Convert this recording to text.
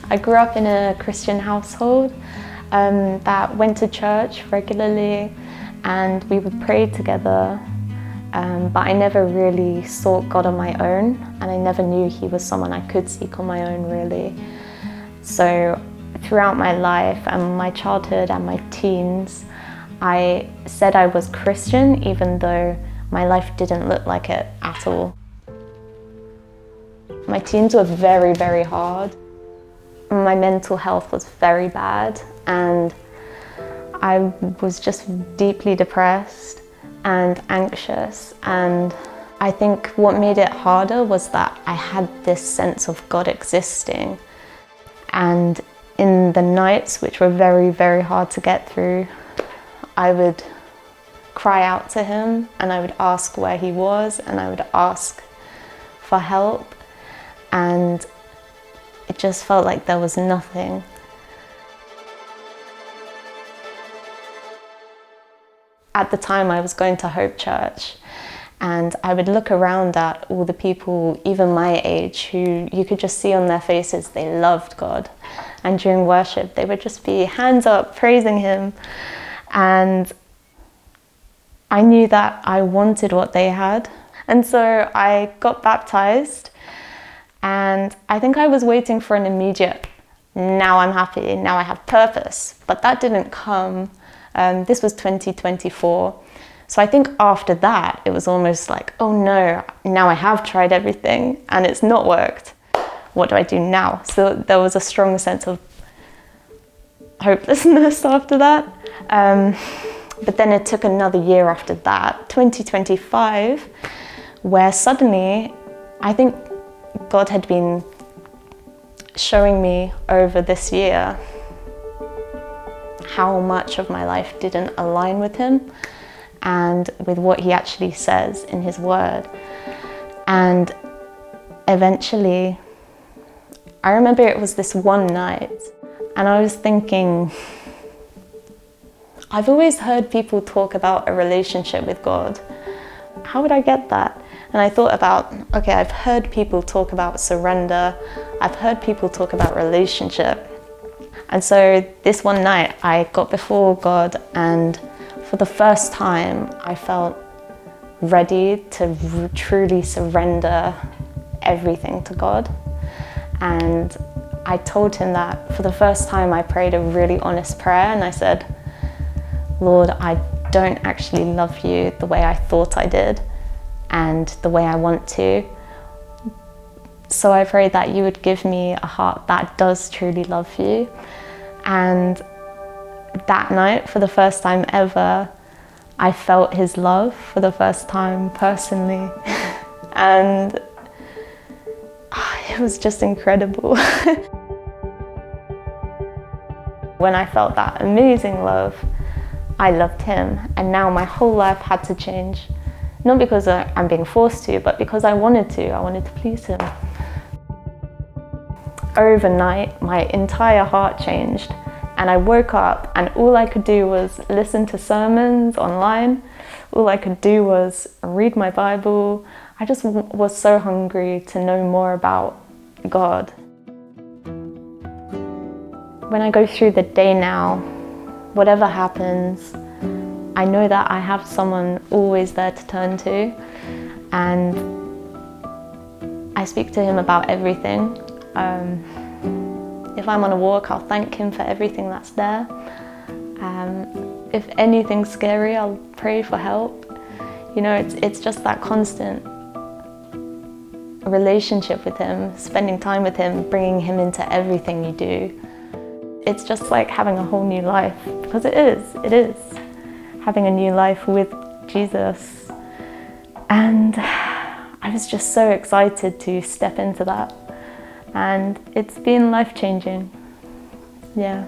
I grew up in a Christian household that went to church regularly, and we would pray together, but I never really sought God on my own, and I never knew He was someone I could seek on my own, really. So throughout my life and my childhood and my teens, I said I was Christian even though my life didn't look like it at all. My teens were very, very hard. My mental health was very bad, and I was just deeply depressed and anxious. And I think what made it harder was that I had this sense of God existing. And in the nights, which were very, very hard to get through, I would cry out to Him, and I would ask where He was, and I would ask for help. And it just felt like there was nothing. At the time, I was going to Hope Church, and I would look around at all the people, even my age, who you could just see on their faces they loved God. And during worship, they would just be hands up, praising Him. And I knew that I wanted what they had. And so I got baptized, and I think I was waiting for an immediate, now I'm happy, now I have purpose. But that didn't come. This was 2024. So I think after that, it was almost like, oh no, now I have tried everything and it's not worked. What do I do now? So there was a strong sense of hopelessness after that. But then it took another year after that, 2025, where suddenly I think God had been showing me over this year how much of my life didn't align with Him and with what He actually says in His Word. And eventually, I remember it was this one night, and I was thinking, I've always heard people talk about a relationship with God. How would I get that? And I thought about, okay, I've heard people talk about surrender. I've heard people talk about relationship. And so this one night I got before God, and for the first time I felt ready to truly surrender everything to God. And I told Him that for the first time I prayed a really honest prayer, and I said, Lord, I don't actually love You the way I thought I did and the way I want to. So I pray that You would give me a heart that does truly love You. And that night, for the first time ever, I felt His love for the first time personally. And it was just incredible. When I felt that amazing love, I loved Him, and now my whole life had to change. Not because I'm being forced to, but because I wanted to please Him. Overnight, my entire heart changed, and I woke up and all I could do was listen to sermons online. All I could do was read my Bible. I just was so hungry to know more about God. When I go through the day now, whatever happens, I know that I have someone always there to turn to, and I speak to Him about everything. If I'm on a walk, I'll thank Him for everything that's there. If anything's scary, I'll pray for help. You know, it's just that constant relationship with Him, spending time with Him, bringing Him into everything you do. It's just like having a whole new life, because it is having a new life with Jesus. And I was just so excited to step into that, and it's been life-changing. Yeah.